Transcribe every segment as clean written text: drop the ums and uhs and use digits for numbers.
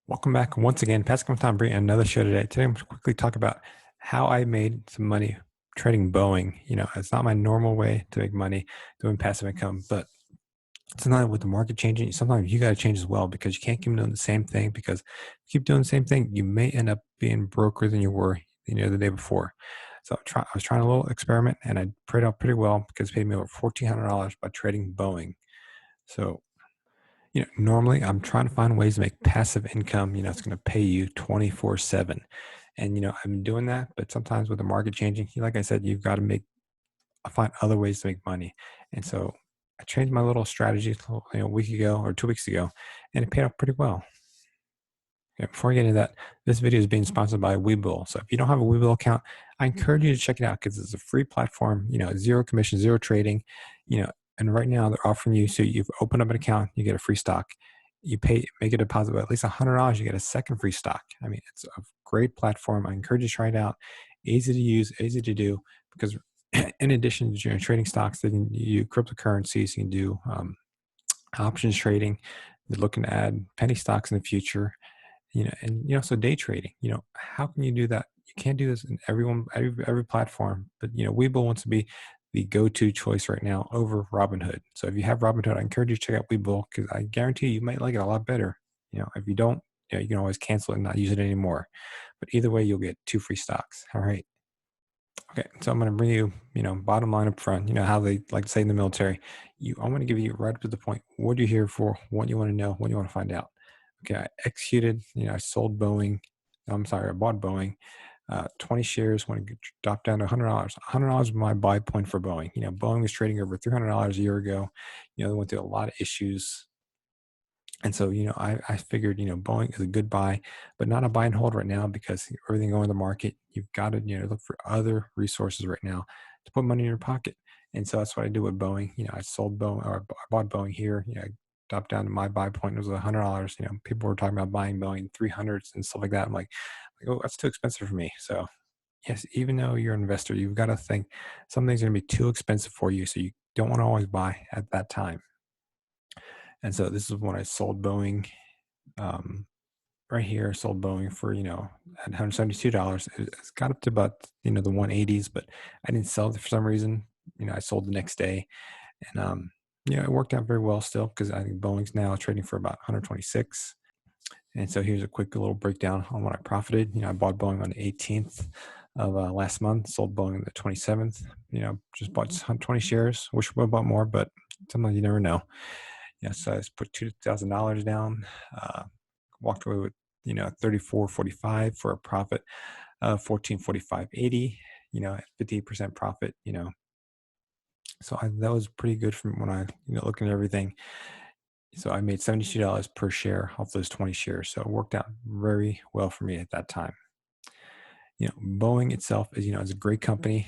Welcome back once again. Pascal Tom Bree, another show today. Today, I'm going to quickly talk about how I made some money trading Boeing. It's not my normal way to make money doing passive income, but sometimes with the market changing, sometimes you got to change as well because you can't keep doing the same thing. Because if you keep doing the same thing, you may end up being broker than you were, the day before. So I was trying a little experiment, and I prayed out pretty well because it paid me over $1,400 by trading Boeing. So normally I'm trying to find ways to make passive income, it's going to pay you 24/7. And, I'm doing that, but sometimes with the market changing, like I said, you've got to find other ways to make money. And so I changed my little strategy, a week ago or 2 weeks ago, and it paid off pretty well. Before I get into that, this video is being sponsored by Webull. So if you don't have a Webull account, I encourage you to check it out because it's a free platform, zero commission, zero trading, and right now they're offering you, so you've opened up an account, you get a free stock. You make a deposit of at least $100, you get a second free stock. I mean, it's a great platform. I encourage you to try it out. Easy to use, easy to do, because in addition to trading stocks, they can do cryptocurrencies, you can do options trading. They're looking to add penny stocks in the future. And so day trading, how can you do that? You can't do this in every platform, but Webull wants to be the go-to choice right now over Robinhood. So if you have Robinhood, I encourage you to check out Webull because I guarantee you might like it a lot better. If you don't, you can always cancel it and not use it anymore. But either way, you'll get 2 free stocks. All right. Okay, so I'm going to bring you, bottom line up front. You know how they like to say in the military. I'm going to give you right up to the point. What are you here for? What you want to know? What you want to find out? Okay, I executed. I sold Boeing. I'm sorry, I bought Boeing. 20 shares when it dropped down to $100. $100 was my buy point for Boeing. Boeing was trading over $300 a year ago. They went through a lot of issues. And so, I figured, Boeing is a good buy, but not a buy and hold right now because everything going in the market, you've got to, look for other resources right now to put money in your pocket. And so that's what I do with Boeing. I sold Boeing or I bought Boeing here. I dropped down to my buy point. It was $100. People were talking about buying Boeing 300s and stuff like that. I'm like, oh, that's too expensive for me. So yes, even though you're an investor, you've got to think something's going to be too expensive for you. So you don't want to always buy at that time. And so this is when I sold Boeing. Right here, sold Boeing for, at $172. It's got up to about, the 180s, but I didn't sell it for some reason. I sold the next day. And, it worked out very well still because I think Boeing's now trading for about 126. And so here's a quick little breakdown on what I profited. I bought Boeing on the 18th of last month, sold Boeing on the 27th. Just bought 20 shares. Wish I would have bought more, but sometimes you never know. So I just put $2,000 down, walked away with 34.45 for a profit of 14.45.80. 50% profit. So that was pretty good from when I looking at everything. So I made $72 per share off those 20 shares. So it worked out very well for me at that time. Boeing itself is is a great company.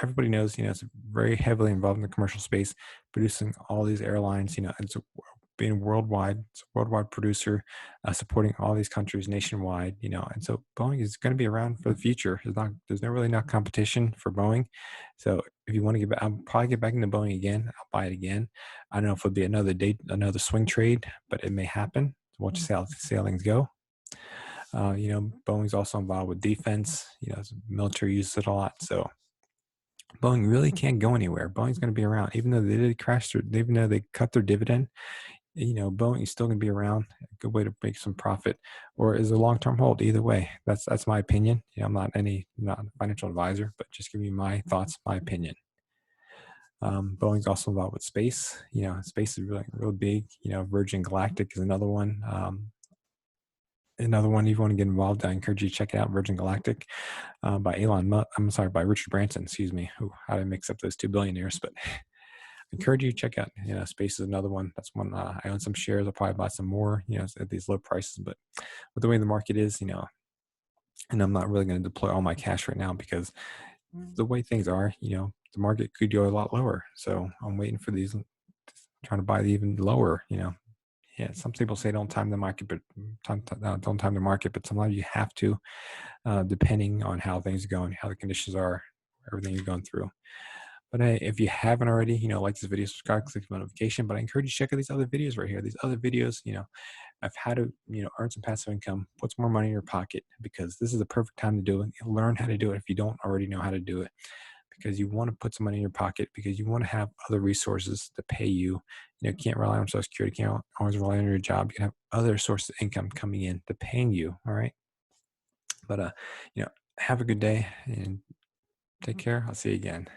Everybody knows, it's very heavily involved in the commercial space, producing all these airlines. It's being worldwide, it's a worldwide producer, supporting all these countries nationwide. And so Boeing is going to be around for the future. There's no really not competition for Boeing. So if you want to get back, I'll probably get back into Boeing again. I'll buy it again. I don't know if it'll be another swing trade, but it may happen. Watch see how things go. Boeing's also involved with defense. The military uses it a lot. So Boeing really can't go anywhere. Boeing's going to be around, even though they did even though they cut their dividend. Boeing is still going to be around. A good way to make some profit, or is a long-term hold. Either way, that's my opinion. I'm not a financial advisor, but just give you my thoughts, my opinion. Boeing's also involved with space. Space is really, really big. Virgin Galactic is another one. Another one, if you want to get involved, I encourage you to check it out. Virgin Galactic by by Richard Branson. Excuse me. How did I mix up those two billionaires? But I encourage you to check out. Space is another one. That's one I own some shares. I'll probably buy some more. At these low prices. But with the way the market is, and I'm not really going to deploy all my cash right now because the way things are, the market could go a lot lower. So I'm waiting for these, trying to buy even lower. Yeah, some people say don't time the market, but don't time the market. But sometimes you have to, depending on how things are going, how the conditions are, everything you're going through. But hey, if you haven't already, like this video, subscribe, click the notification. But I encourage you to check out these other videos right here. These other videos, of how to, earn some passive income, put some more money in your pocket, because this is the perfect time to do it. Learn how to do it if you don't already know how to do it, because you want to put some money in your pocket, because you want to have other resources to pay you. You can't rely on Social Security, can't always rely on your job. You can have other sources of income coming in to paying you. All right. But, have a good day and take care. I'll see you again.